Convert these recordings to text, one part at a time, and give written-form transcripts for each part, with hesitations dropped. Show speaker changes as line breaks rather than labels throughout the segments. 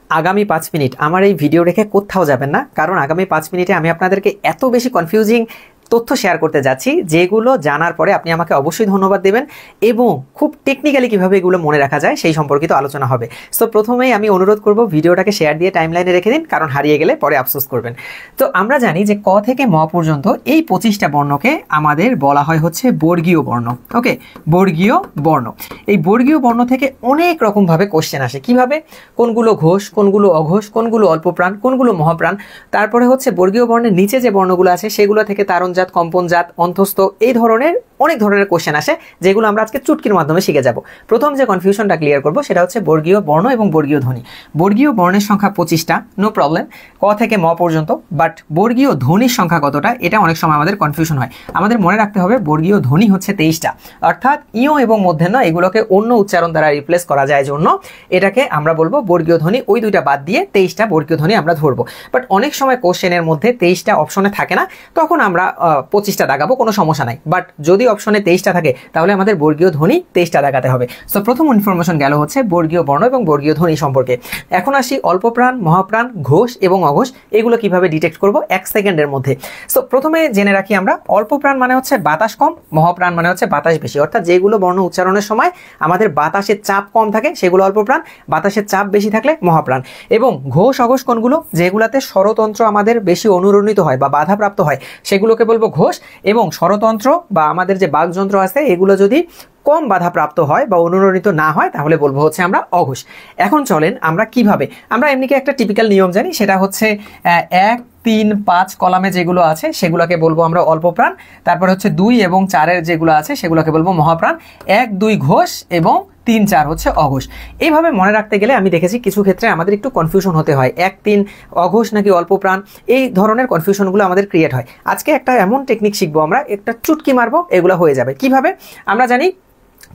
আগামী 5 মিনিট আমার এই ভিডিও রেখে কোথাও যাবেন না, কারণ আগামী 5 মিনিটে আমি আপনাদেরকে এত বেশি কনফিউজিং তথ্য শেয়ার করতে যাচ্ছি যেগুলো জানার পরে আপনি আমাকে অবশ্যই ধন্যবাদ দেবেন এবং খুব টেকনিক্যালি কিভাবে এগুলো মনে রাখা যায় সেই সম্পর্কিত আলোচনা হবে। সো প্রথমেই আমি অনুরোধ করব ভিডিওটাকে শেয়ার দিয়ে টাইমলাইনে রেখে দিন, কারণ হারিয়ে গেলে পরে আফসোস করবেন। তো আমরা জানি যে ক থেকে ম পর্যন্ত এই 25টা বর্ণকে আমাদের বলা হয় হচ্ছে বর্গীয় বর্ণ। ওকে, বর্গীয় বর্ণ। এই বর্গীয় বর্ণ থেকে অনেক রকমভাবে কোশ্চেন আসে। কিভাবে? কোনগুলো ঘোষ, কোনগুলো অঘোষ, কোনগুলো অল্পপ্রাণ, কোনগুলো মহাপ্রাণ। তারপরে হচ্ছে বর্গীয় বর্ণের নিচে যে বর্ণগুলো আছে সেগুলো থেকে তারণজাত, কম্পনজাত, অন্তস্থ, এই ধরনের অনেক ধরনের কোশ্চেন আসে যেগুলো আমরা আজকে চুটকির মাধ্যমে শিখে যাব। প্রথম যে কনফিউশনটা ক্লিয়ার করব সেটা হচ্ছে বর্গীয় বর্ণ এবং বর্গীয় ধ্বনি। বর্গীয় বর্ণের সংখ্যা 25টা, নো প্রবলেম, ক থেকে ম পর্যন্ত। বাট বর্গীয় ধ্বনির সংখ্যা কতটা এটা অনেক সময় আমাদের কনফিউশন হয়। আমাদের মনে রাখতে হবে বর্গীয় ধ্বনি হচ্ছে 23টা, অর্থাৎ ইয় এবং মূর্ধন্য এগুলোকে অন্য উচ্চারণ দ্বারা রিপ্লেস করা যায় জন্য এটাকে আমরা বলবো বর্গীয় ধ্বনি। ওই দুইটা বাদ দিয়ে 23টা বর্গীয় ধ্বনি আমরা ধরবো। বাট অনেক সময় কোশ্চেনের মধ্যে 23টা অপশনে থাকে না, তখন আমরা 25টা দাগাবো, কোনো সমস্যা নাই। বাট যদি অপশনে 23টা থাকে তাহলে আমাদের বর্গীয় ধ্বনি 23টা দাগাতে হবে। সো প্রথম ইনফরমেশন গেল হচ্ছে বর্গীয় বর্ণ এবং বর্গীয় ধ্বনি সম্পর্কে। এখন আসি অল্পপ্রাণ, মহাপ্রাণ, ঘোষ এবং অঘোষ এগুলো কিভাবে ডিটেক্ট করব 1 সেকেন্ডের মধ্যে। সো প্রথমে জেনে রাখি আমরা, অল্পপ্রাণ মানে হচ্ছে বাতাস কম, মহাপ্রাণ মানে হচ্ছে বাতাস বেশি। অর্থাৎ যেগুলো বর্ণ উচ্চারণের সময় আমাদের বাতাসের চাপ কম থাকে সেগুলো অল্পপ্রাণ, বাতাসের চাপ বেশি থাকলে মহাপ্রাণ। এবং ঘোষ অঘোষ কোনগুলো? যেগুলাতে স্বরতন্ত্র আমাদের বেশি অনুরণিত হয় বা বাধাপ্রাপ্ত হয় সেগুলোকে বলবো ঘোষ। এবং স্বরতন্ত্র বা আমাদের যে বাকযন্ত্র আছে এগুলো যদি কম বাধাপ্রাপ্ত হয় বা অনুরণিত না হয় তাহলে বলবো হচ্ছে আমরা অঘোষ। এখন চলেন আমরা কিভাবে, আমরা এমনিকে একটা টিপিক্যাল নিয়ম জানি, সেটা হচ্ছে 1, 3, 5 কলামে যেগুলো আছে সেগুলোকে বলবো আমরা অল্পপ্রাণ। তারপর হচ্ছে 2 এবং 4-এর যেগুলো আছে সেগুলোকে বলবো মহাপ্রাণ। 1, 2 ঘোষ এবং 3, 4 হচ্ছে অঘোষ। এইভাবে মনে রাখতে গেলে আমি দেখেছি কিছু ক্ষেত্রে আমাদের একটু কনফিউশন হতে হয়, 1, 3 অঘোষ নাকি অল্পপ্রাণ, এই ধরনের কনফিউশনগুলো আমাদের ক্রিয়েট হয়। আজকে একটা এমন টেকনিক শিখবো আমরা, একটা চুটকি মারবো, এগুলো হয়ে যাবে। কিভাবে? আমরা জানি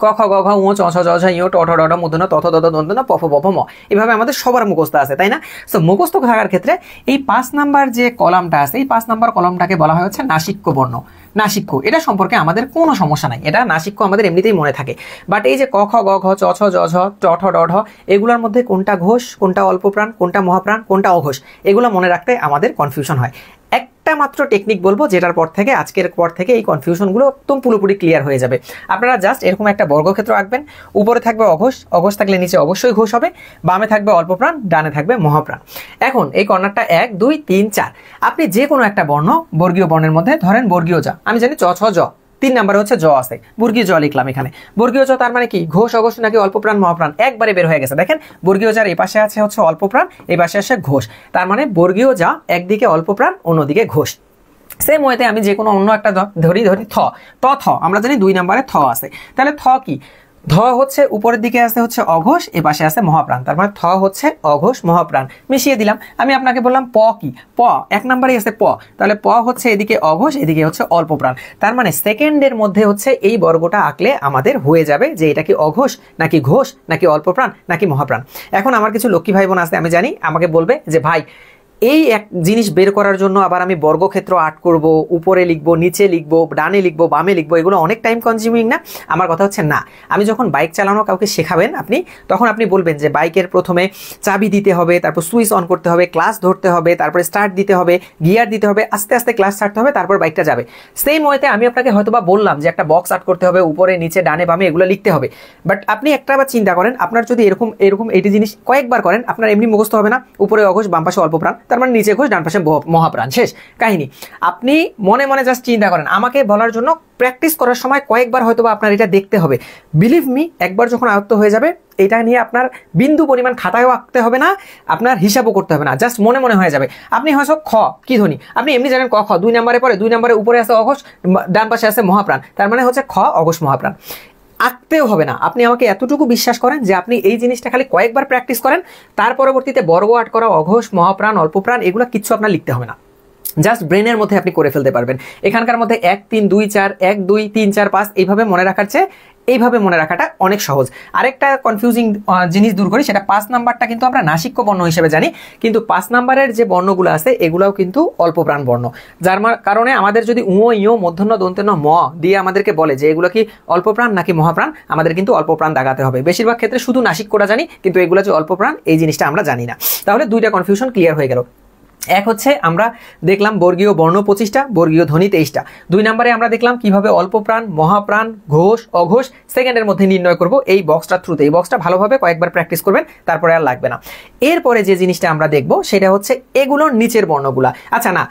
ক খ গ ঘ ঙ চ ছ জ ঝ ঞ ট ঠ ড ঢ মূর্ধন্য ত থ দ দ দন্ত ন প ফ ব ভ ম, এভাবে আমাদের সবার মুখস্থ আছে, তাই না? সো মুখস্থ থাকার ক্ষেত্রে এই 5 নাম্বার যে কলামটা আছে এই 5 নাম্বার কলামটাকে বলা হয় হচ্ছে নাসিক্য বর্ণ। নাসিক্য, এটা সম্পর্কে আমাদের কোনো সমস্যা নাই, এটা নাসিক্য আমাদের এমনিতেই মনে থাকে। বাট এই যে ক খ গ ঘ চ ছ জ ঝ ট ঠ ড ঢ এগুলোর মধ্যে কোনটা ঘোষ, কোনটা অল্পপ্রাণ, কোনটা মহাপ্রাণ, কোনটা অঘোষ, এগুলো মনে রাখতে আমাদের কনফিউশন হয়। একটা মাত্র টেকনিক বলবো যেটার পর থেকে, আজকের পর থেকে এই কনফিউশনগুলো একদম পুরোপুরি ক্লিয়ার হয়ে যাবে। আপনারা জাস্ট এরকম একটা বর্গক্ষেত্র আঁকবেন, উপরে থাকবে অঘোষ, অঘোষ থাকলে নিচে অবশ্যই ঘোষ হবে, বামে থাকবে অল্পপ্রাণ, ডানে থাকবে মহাপ্রাণ। এখন এই কর্নারটা 1, 2, 3, 4, আপনি যে কোনো একটা বর্ণ বর্গীয় বর্ণের মধ্যে ধরেন বর্গীয় জ, আমি জানি চ ছ জ, 3 নাম্বারে হচ্ছে জ আছে, বর্গীয় জ লিখলাম এখানে। বর্গীয় জ তার মানে কি? ঘোষ অঘোষ নাকি অল্পপ্রাণ মহাপ্রাণ একবারে বের হয়ে গেছে। দেখেন বর্গীয় যার এই পাশে আছে হচ্ছে অল্পপ্রাণ, এই পাশে আছে ঘোষ, তার মানে বর্গীয় যা একদিকে অল্পপ্রাণ অন্যদিকে ঘোষ। সেম ওয়েতে আমি যে কোনো অন্য একটা ধরি থ, থ আমরা জানি 2 নাম্বারে থ আছে, তাহলে থ কি? ধ হচ্ছে উপরের দিকে আছে হচ্ছে অঘোষ, এ পাশে আছে মহাপ্রাণ, তার মানে থ হচ্ছে অঘোষ মহাপ্রাণ, মিশিয়ে দিলাম। আমি আপনাকে বললাম প কি? প 1 নাম্বারই আছে প, তাহলে প হচ্ছে এদিকে অঘোষ, এদিকে হচ্ছে অল্পপ্রাণ। তার মানে সেকেন্ডের মধ্যে হচ্ছে এই বর্গটা আঁকলে আমাদের হয়ে যাবে যে এটা কি অঘোষ নাকি ঘোষ নাকি অল্পপ্রাণ নাকি মহাপ্রাণ। এখন আমার কিছু লক্ষ্মী ভাই বোন আছে, আমি জানি আমাকে বলবে যে ভাই এই এক জিনিস বের করার জন্য আবার আমি বর্গক্ষেত্র আর্ট করব, উপরে লিখবো, নিচে লিখবো, ডানে লিখবো, বামে লিখবো, এগুলো অনেক টাইম কনজিউমিং না? আমার কথা হচ্ছে না, আমি যখন বাইক চালানো কাউকে শেখাবেন আপনি, তখন আপনি বলবেন যে বাইকের প্রথমে চাবি দিতে হবে, তারপর সুইচ অন করতে হবে, ক্লাচ ধরতে হবে, তারপরে স্টার্ট দিতে হবে, গিয়ার দিতে হবে, আস্তে আস্তে ক্লাচ ছাড়তে হবে, তারপর বাইকটা যাবে। সেম ওয়েতে আমি আপনাকে হয়তোবা বললাম যে একটা বক্স আর্ট করতে হবে, উপরে নিচে ডানে বামে এগুলো লিখতে হবে। বাট আপনি একটা আবার চিন্তা করেন, আপনার যদি এরকম এইটি জিনিস কয়েকবার করেন, আপনার এমনি মুখস্থ হবে না, উপরে অঘোষ বাম পাশে অল্পপ্রাণ, তার মানে নিচে ঘোষ ডান পাশে মহাপ্রাণ, শেষ কাহিনী। আপনি মনে মনে জাস্ট চিন্তা করেন, আমাকে বলার জন্য প্র্যাকটিস করার সময় কয়েকবার হয়তো আপনার এটা দেখতে হবে। বিলিভ মি, একবার যখন আয়ত্ত হয়ে যাবে এটা নিয়ে আপনার বিন্দু পরিমাণ খাতায়ও আঁকতে হবে না, আপনার হিসাবও করতে হবে না, জাস্ট মনে মনে হয়ে যাবে। আপনি হয়তো খ কি ধ্বনি আপনি এমনি জানেন, ক খ 2 নাম্বারে পরে, 2 নাম্বারে উপরে আছে অঘোষ, ডান পাশে আছে মহাপ্রাণ, তার মানে হচ্ছে খ অঘোষ মহাপ্রাণ। আঁকতেও হবে না, আপনি আমাকে এতটুকু বিশ্বাস করেন যে আপনি এই জিনিসটা খালি কয়েকবার প্র্যাকটিস করেন, তার পরবর্তীতে বর্গ আর্ট করা অঘোষ মহাপ্রাণ অল্পপ্রাণ এগুলো কিচ্ছু আপনার লিখতে হবে না, জাস্ট ব্রেনের মধ্যে আপনি করে ফেলতে পারবেন। এখানকার মধ্যে 1, 3, 2, 4, 1, 2, 3, 4, 5 এইভাবে মনে রাখার চেয়ে এইভাবে মনে রাখাটা অনেক সহজ। আরেকটা কনফিউজিং জিনিস দূর করি, সেটা 5 নাম্বারটা কিন্তু আমরা নাসিক্য বর্ণ হিসেবে জানি, কিন্তু 5 নাম্বারের যে বর্ণগুলো আছে এগুলোও কিন্তু অল্প প্রাণ বর্ণ, যার কারণে আমাদের যদি উঁ ইয় মূর্ধন্য দন্তেন্য ম দিয়ে আমাদেরকে বলে যে এগুলো কি অল্প প্রাণ নাকি মহাপ্রাণ, আমাদের কিন্তু অল্প প্রাণ দাগাতে হবে। বেশিরভাগ ক্ষেত্রে শুধু নাসিক্যটা জানি, কিন্তু এগুলো যে অল্প প্রাণ এই জিনিসটা আমরা জানি না। তাহলে দুইটা কনফিউশন ক্লিয়ার হয়ে গেল। এক হচ্ছে আমরা দেখলাম বর্গীয় বর্ণ 25টা, বর্গীয় ধ্বনি 23টা। 2 নম্বরে আমরা দেখলাম কিভাবে অল্প প্রাণ, মহাপ্রাণ, ঘোষ, অঘোষ সেকেন্ডের মধ্যে নির্ণয় করব এই বক্সটার থ্রুতে। এই বক্সটা ভালোভাবে কয়েকবার প্র্যাকটিস করবেন, তারপরে আর লাগবে না। এরপরে যে জিনিসটা আমরা দেখব সেটা হচ্ছে এগুলোর নিচের বর্ণগুলা। আচ্ছা না,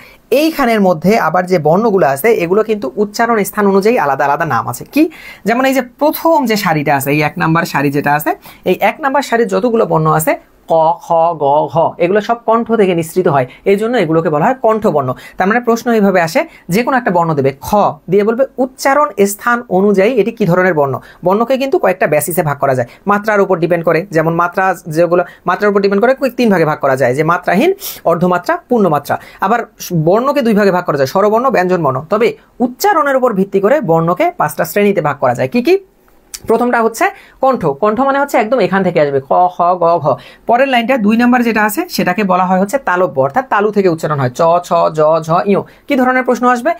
এইখানের মধ্যে আবার যে বর্ণগুলো আছে এগুলো কিন্তু উচ্চারণ স্থান অনুযায়ী আলাদা আলাদা নাম আছে। কি যেমন এই যে প্রথম যে সারিটা আছে, এই 1 নাম্বার সারি যেটা আছে, এই 1 নাম্বার সারির যতগুলো বর্ণ আছে ক, খ, গ, ঘ এগুলো সব কণ্ঠ থেকে নিঃসৃত হয়, এই জন্য এগুলোকে বলা হয় কণ্ঠবর্ণ। তার মানে প্রশ্ন এইভাবে আসে, যে কোনো একটা বর্ণ দেবে, খ দিয়ে বলবে উচ্চারণ স্থান অনুযায়ী এটি কি ধরনের বর্ণ। বর্ণকে কিন্তু কয়েকটা বেসিসে ভাগ করা যায়, মাত্রার উপর ডিপেন্ড করে। যেমন মাত্রা যেগুলো মাত্রার উপর ডিপেন্ড করে 3 ভাগে ভাগ করা যায়, যে মাত্রাহীন, অর্ধমাত্রা, পূর্ণমাত্রা। আবার বর্ণকে 2 ভাগে ভাগ করা যায়, স্বরবর্ণ, ব্যঞ্জন বর্ণ। তবে উচ্চারণের উপর ভিত্তি করে বর্ণকে 5টা শ্রেণীতে ভাগ করা যায়। কি কি? প্রথমটা হচ্ছে কণ্ঠ। কণ্ঠ মানে হচ্ছে একদম এখান থেকে আসবে, ক, খ, গ, ঘ। পরের লাইনটা 2 নাম্বার যেটা আছে সেটাকে বলা হয় হচ্ছে তালব্য, অর্থাৎ তালু থেকে উচ্চারণ হয়, চ, ছ, জ, ঝ, ইয়। কি ধরনের প্রশ্ন আসবে?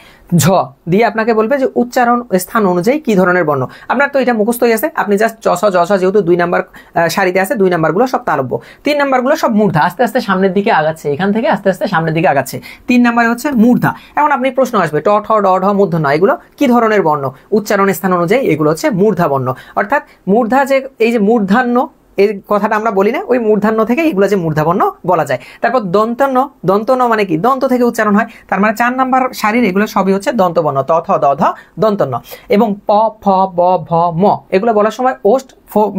ঝ দিয়ে আপনাকে বলবে যে উচ্চারণ স্থান অনুযায়ী কি ধরনের বর্ণ। আপনার তো এটা মুখস্থই আছে, আপনি জাস্ট চ, ছ, জ, ছ যেহেতু 2 নাম্বার সারিতে আছে, 2 নাম্বারগুলো সব তালব্য, 3 নাম্বারগুলো সব মূর্ধা, আস্তে আস্তে সামনের দিকে আগাচ্ছে, এখান থেকে আস্তে আস্তে সামনের দিকে আগাচ্ছে। 3 নাম্বারে হচ্ছে মূর্ধা। এখন আপনি প্রশ্ন আসবে ট, ঠ, ড, ঢ, মূর্ধন্য, এগুলো কি ধরনের বর্ণ? উচ্চারণ স্থান অনুযায়ী এগুলো হচ্ছে মূর্ধা বর্ণ। অর্থাৎ মূর্ধা, যে এই যে মূর্ধান্য এই কথাটা আমরা বলি না, ওই মূর্ধান্য থেকে এগুলো যে মূর্ধাবর্ণ বলা যায়। তারপর দন্তন্য। দন্তন্য মানে কি? দন্ত থেকে উচ্চারণ হয়, তার মানে 4 নাম্বার সারির এগুলো সবই হচ্ছে দন্তবর্ণ, ত, থ, দ, ধ, দন্তন্য। এবং প, ফ, ব, ভ, ম এগুলো বলার সময় ওষ্ঠ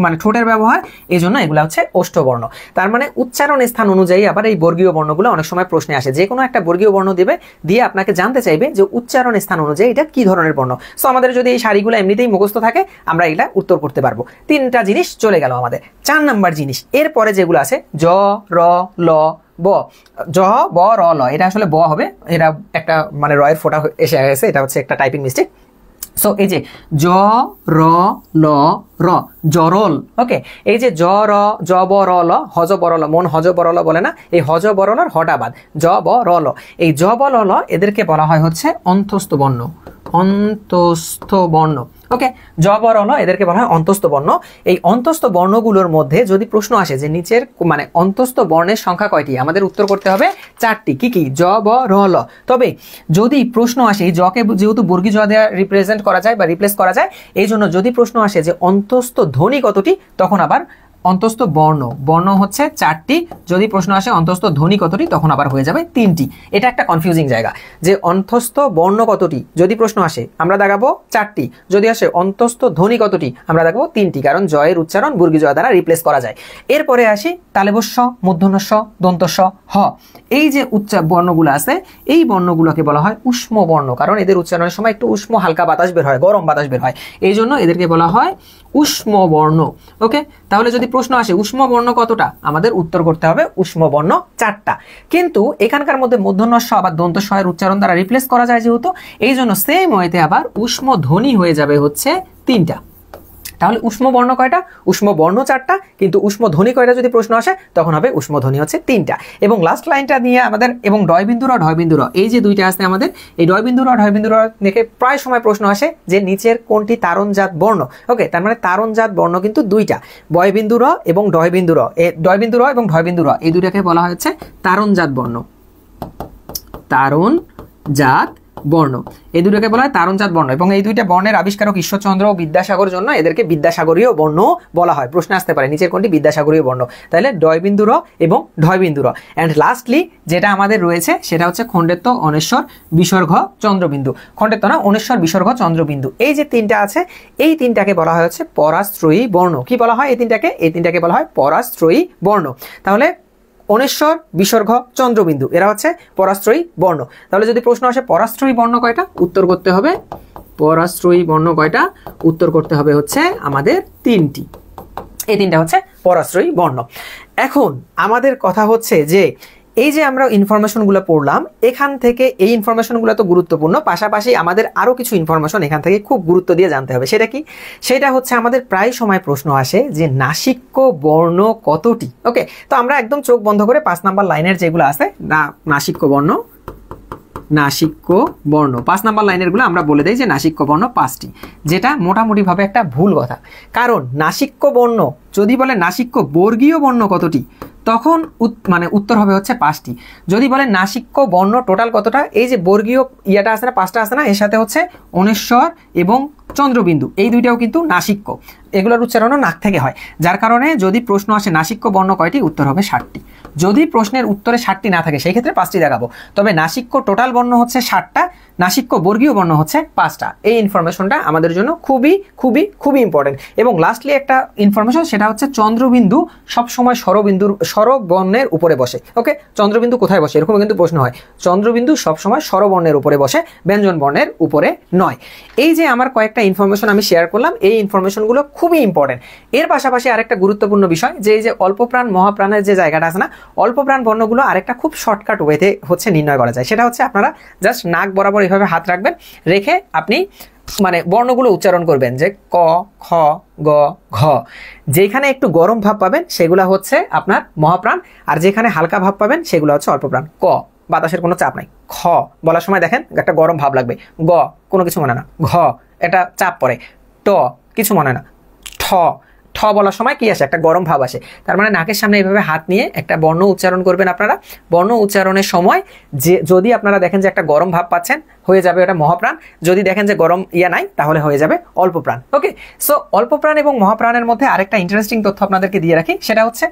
মানে ঠোঁটের ব্যবহার, এই জন্য এগুলো হচ্ছে ওষ্ঠবর্ণ। তার মানে উচ্চারণ স্থান অনুযায়ী আবার এই বর্গীয় বর্ণগুলো অনেক সময় প্রশ্নে আসে। যে কোনো একটা বর্গীয় বর্ণ দিবে, দিয়ে আপনাকে জানতে চাইবে যে উচ্চারণ স্থান অনুযায়ী এটা কি ধরনের বর্ণ। সো আমাদের যদি এই সারিগুলো এমনিতেই মুখস্থ থাকে, আমরা এটা উত্তর করতে পারবো। 3টা জিনিস চলে গেল আমাদের। 4 নাম্বার জিনিস, এরপরে যেগুলো আছে জ, র, ল, ব। জ, ব, র, ল, এটা আসলে ব হবে, এটা একটা মানে রয়ের ফোঁটা এসে গেছে, এটা হচ্ছে একটা টাইপিং মিস্টেক। সো এই যে জ, র, ল, র, জরল। ওকে, এই যে জ, র, জ, ব, র, ল, হজ, ব, র, ল, মন হজ, ব, র, ল বলে না, এই হজ, ব, র, লর হটা বাদ, জ, ব, র, ল। এই জ, ব, ল, ল এদেরকে বলা হয় হচ্ছে অন্তস্থ বর্ণ, অন্তস্থ বর্ণ। ওকে, জ, ব, র, ল এদেরকে বলা হয় অন্তস্থ বর্ণ। এই অন্তস্থ বর্ণগুলোর মধ্যে যদি প্রশ্ন আসে যে নিচের মানে অন্তস্থ বর্ণের সংখ্যা কয়টি, আমাদের উত্তর করতে হবে 4টি। কি কি? জ, ব, র, ল। তবে যদি প্রশ্ন আসে, এই জকে যেহেতু বর্গী জ দ্বারা রিপ্রেজেন্ট করা যায় বা রিপ্লেস করা যায়, এই জন্য যদি প্রশ্ন আসে যে অন্তস্থ ধ্বনি কতটি, তখন আবার অন্তস্থ বর্ণ, বর্ণ হচ্ছে 4টি। যদি প্রশ্ন আসে অন্তস্থ ধ্বনি কতটি, তখন আবার হয়ে যাবে 3টি। এটা একটা কনফিউজিং জায়গা, যে অন্তস্থ বর্ণ কতটি যদি প্রশ্ন আসে আমরা দাগাবো 4টি, যদি আসে অন্তস্থ ধ্বনি কতটি আমরা দাগাবো 3টি, কারণ জয়ের উচ্চারণ বর্গী জ দ্বারা রিপ্লেস করা যায়। এরপরে আসি তালবস্য, মূর্ধন্যস্ব, দন্তস্ব, হ। এই যে বর্ণগুলো আছে, এই বর্ণগুলোকে বলা হয় উষ্ম বর্ণ, কারণ এদের উচ্চারণের সময় একটু উষ্ম হালকা বাতাস বের হয়, গরম বাতাস বের হয়, এই জন্য এদেরকে বলা হয় উষ্ম বর্ণ। ওকে, তাহলে যদি প্রশ্ন আসে উষ্ম বর্ণ কতটা, আমাদের উত্তর করতে হবে উষ্ম বর্ণ 4টা। কিন্তু এখানকার মধ্যে মূর্ধন্যস্ব আবার দন্তস্ব এর উচ্চারণ দ্বারা রিপ্লেস করা যায় যেহেতু, এই জন্য সেম ওয়েতে আবার উষ্ম ধ্বনি হয়ে যাবে হচ্ছে 3টা। তাহলে উষ্ম বর্ণ কয়টা? উষ্ম বর্ণ 4টা, কিন্তু উষ্ম ধ্বনি কয়টা যদি প্রশ্ন আসে, তখন হবে উষ্ম ধ্বনি হচ্ছে 3টা। এবং লাস্ট লাইনটা নিয়ে আমাদের এবং ডয় বিন্দু র, ঢয় বিন্দু র, এই যে 2টা আছে আমাদের, এই ডয় বিন্দু র, ঢয় বিন্দু র থেকে প্রায় সময় প্রশ্ন আসে যে নিচের কোনটি তারণজাত বর্ণ। ওকে, তার মানে তারণজাত বর্ণ কিন্তু 2টা, বয় বিন্দু র এবং ডয় বিন্দু র। ডয় বিন্দু র এবং ঢয় বিন্দু র এই 2টাকে বলা হচ্ছে তারণজাত বর্ণ, তারণজাত বর্ণ, এই দুটোকে বলা হয় তারণজাত বর্ণ। এবং এই 2টা বর্ণের আবিষ্কারক ঈশ্বরচন্দ্র ও বিদ্যাসাগর জন্য এদেরকে বিদ্যাসাগরীয় বর্ণ বলা হয়। প্রশ্ন আসতে পারে নিচের কোনটি বিদ্যাসাগরীয় বর্ণ, তাহলে ডয় বিন্দু র এবং ঢয় বিন্দু র। অ্যান্ড লাস্টলি যেটা আমাদের রয়েছে সেটা হচ্ছে খণ্ডেত্ব, অনেশ্বর, বিসর্গ, চন্দ্রবিন্দু। খণ্ডেত্ব না, অনেশ্বর, বিসর্গ, চন্দ্রবিন্দু, এই যে 3টা আছে, এই 3টাকে বলা হয় হচ্ছে পরাশ্রয়ী বর্ণ। কি বলা হয় এই 3টাকে? এই 3টাকে বলা হয় পরাশ্রয়ী বর্ণ। তাহলে অনেশ্বর, বিসর্গ, চন্দ্রবিন্দু এরা হচ্ছে পরাশ্রয়ী বর্ণ। তাহলে যদি প্রশ্ন আসে পরাশ্রয়ী বর্ণ কয়টা, উত্তর করতে হবে পরাশ্রয়ী বর্ণ কয়টা, উত্তর করতে হবে হচ্ছে আমাদের 3টি। এই 3টা হচ্ছে পরাশ্রয়ী বর্ণ। এখন আমাদের কথা হচ্ছে যে এই যে আমরা ইনফরমেশনগুলো পড়লাম, এখান থেকে এই ইনফরমেশনগুলো তো গুরুত্বপূর্ণ, পাশাপাশি আমাদের আরও কিছু ইনফরমেশন এখান থেকে খুব গুরুত্ব দিয়ে জানতে হবে। সেটা কি? সেটা হচ্ছে আমাদের প্রায় সময় প্রশ্ন আসে যে নাসিক্য বর্ণ কতটি। ওকে, তো আমরা একদম চোখ বন্ধ করে 5 নাম্বার লাইনের যেগুলো আছে নাসিক্য বর্ণ 5 নাম্বার লাইনের গুলো আমরা বলে দেই যে নাসিক্য বর্ণ 5টি, যেটা মোটামুটিভাবে একটা ভুল কথা। কারণ নাসিক্য বর্ণ যদি বলে নাসিক্য বর্গীয় বর্ণ কতটি, তখন উত্তর হবে হচ্ছে 5টি। যদি বলে নাসিক্য বর্ণ টোটাল কতটা, এই যে বর্গীয় ইয়াটা আছে না, 5টা আছে না, এর সাথে হচ্ছে অনেশ্বর এবং চন্দ্রবিন্দু, এই দুইটাও কিন্তু নাসিক্য, এগুলোর উচ্চারণও নাক থেকে হয়। যার কারণে যদি প্রশ্ন আসে নাসিক্য বর্ণ কয়টি, উত্তর হবে 60টি। যদি প্রশ্নের উত্তরে 60টি না থাকে সেই ক্ষেত্রে 5টি দেখাবো। তবে নাসিক্য টোটাল বর্ণ হচ্ছে 60টা, নাসিক্য বর্গীয় বর্ণ হচ্ছে 5টা। এই ইনফরমেশনটা আমাদের জন্য খুবই খুবই খুবই ইম্পর্টেন্ট। এবং লাস্টলি একটা ইনফরমেশন, সেটা হচ্ছে চন্দ্রবিন্দু সবসময় স্বরবর্ণের উপরে বসে। ওকে, চন্দ্রবিন্দু কোথায় বসে এরকম কিন্তু প্রশ্ন হয়। চন্দ্রবিন্দু সবসময় স্বরবর্ণের উপরে বসে, ব্যঞ্জন বর্ণের উপরে নয়। এই যে আমার কয়েকটা ইনফরমেশন আমি শেয়ার করলাম, এই ইনফরমেশনগুলো খুবই ইম্পর্টেন্ট। এর পাশাপাশি আরেকটা গুরুত্বপূর্ণ বিষয়, যে এই যে অল্পপ্রাণ মহাপ্রাণের যে জায়গাটা আছে না, অল্পপ্রাণ বর্ণগুলো আরেকটা খুব শর্টকাট ওয়েতে হচ্ছে নির্ণয় করা যায়। সেটা হচ্ছে আপনারা জাস্ট নাক বরাবর এইভাবে হাত রাখবেন, রেখে আপনি বর্ণগুলো উচ্চারণ করবেন, যে ক, খ, গ, ঘ। যেখানে একটু গরম ভাব পাবেন সেগুলা হচ্ছে আপনার মহাপ্রাণ, আর যেখানে হালকা ভাব পাবেন সেগুলো হচ্ছে অল্পপ্রাণ। ক, বাতাসের কোনো চাপ নাই। খ বলার সময় দেখেন একটা গরম ভাব লাগবে। গ, কোনো কিছু মনে না। ঘ, এটা চাপ পড়ে। ট, কিছু মনে না। ঠ, ঠ বলার সময় কি আসে, একটা গরম ভাব আসে। তার মানে নাকের সামনে এইভাবে হাত নিয়ে একটা বর্ণ উচ্চারণ করবেন আপনারা। বর্ণ উচ্চারণের সময় যদি আপনারা দেখেন যে একটা গরম ভাব পাচ্ছেন, হয়ে যাবে ওটা মহাপ্রাণ। যদি দেখেন যে গরম নাই, তাহলে হয়ে যাবে অল্পপ্রাণ। ওকে, সো অল্পপ্রাণ এবং মহাপ্রাণের মধ্যে আরেকটা ইন্টারেস্টিং তথ্য আপনাদেরকে দিয়ে রাখি, সেটা হচ্ছে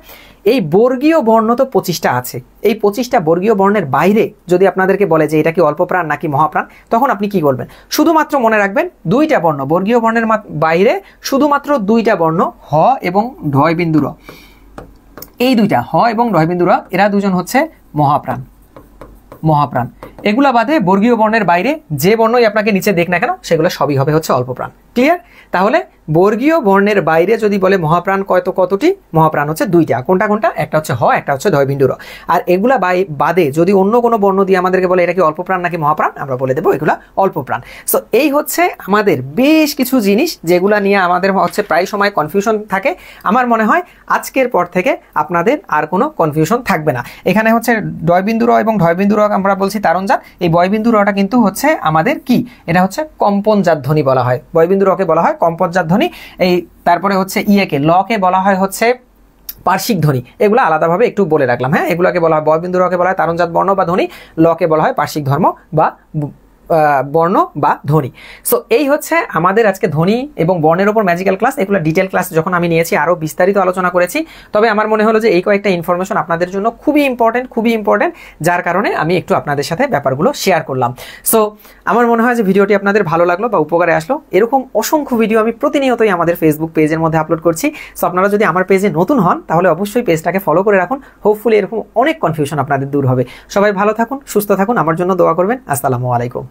এই বর্গীয় বর্ণ তো 25টা আছে। এই 25টা বর্গীয় বর্ণের বাইরে যদি আপনাদেরকে বলে যে এটা কি অল্পপ্রাণ নাকি মহাপ্রাণ, তখন আপনি কি করবেন? শুধুমাত্র মনে রাখবেন 2টা বর্ণ, বর্গীয় বর্ণের বাইরে শুধুমাত্র 2টা বর্ণ, হ এবং ঢয় বিন্দু র। এই দুইটা, হ এবং ঢয় বিন্দু র, এরা দুজন হচ্ছে মহাপ্রাণ। এগুলা বাদে বর্গীয় বর্ণের বাইরে যে বর্ণই আপনাকে নিচে দেখ না কেন, সেগুলো সবই হবে হচ্ছে অল্পপ্রাণ। ক্লিয়ার? তাহলে বর্গীয় বর্ণের বাইরে যদি বলে মহাপ্রাণ কতটি, মহাপ্রাণ হচ্ছে 2টা। কোনটা কোনটা? একটা হচ্ছে হ, একটা হচ্ছে ঢয় বিন্দু র। আর এগুলা বাদে যদি অন্য কোনো বর্ণ দিয়ে আমাদেরকে বলে এটা কি অল্পপ্রাণ নাকি মহাপ্রাণ, আমরা বলে দেবো এগুলা অল্পপ্রাণ। সো এই হচ্ছে আমাদের বেশ কিছু জিনিস যেগুলা নিয়ে আমাদের হচ্ছে প্রায় সময় কনফিউশন থাকে। আমার মনে হয় আজকের পর থেকে আপনাদের আর কোনো কনফিউশন থাকবে না। এখানে হচ্ছে ঢয় বিন্দু র এবং ঢয় বিন্দু র আমরা বলছি তারণজাত। এই বয়বিন্দু রটা কিন্তু হচ্ছে আমাদের কি, এটা হচ্ছে কম্পনজাত ধ্বনি বলা হয়। বয়বিন্দু রকে বলা হয় কম্পনজাত ধ্বনি। এই তারপরে হচ্ছে ইয়েকে, লকে বলা হয় হচ্ছে পার্শ্বিক ধ্বনি। এগুলো আলাদাভাবে একটু বলে রাখলাম। হ্যাঁ, এগুলোকে বলা হয় বয়বিন্দু রকে বলা হয় তারণজাত বর্ণ বা ধ্বনি, লকে বলা হয় পার্শ্বিক ধর্ম বা বর্ণ বা ধ্বনি। সো এই হচ্ছে আমাদের আজকে ধ্বনি এবং বর্ণের উপর ম্যাজিক্যাল ক্লাস। এগুলো ডিটেল ক্লাস যখন আমি নিয়েছি আরো বিস্তারিত আলোচনা করেছি। তবে আমার মনে হলো যে এই কয়েকটা ইনফরমেশন আপনাদের জন্য খুবই ইম্পর্টেন্ট, যার কারণে আমি একটু আপনাদের সাথে ব্যাপারগুলো শেয়ার করলাম। সো আমার মনে হয় যে ভিডিওটি আপনাদের ভালো লাগলো বা উপকারে আসলো। এরকম অসংখ্য ভিডিও আমি প্রতিনিয়তই আমাদের ফেসবুক পেজের মধ্যে আপলোড করছি। সো আপনারা যদি আমার পেজে নতুন হন তাহলে অবশ্যই পেজটাকে ফলো করে রাখুন। হোপফুলি এরকম অনেক কনফিউশন আপনাদের দূর হবে। সবাই ভালো থাকুন, সুস্থ থাকুন, আমার জন্য দোয়া করবেন। আসসালামু আলাইকুম।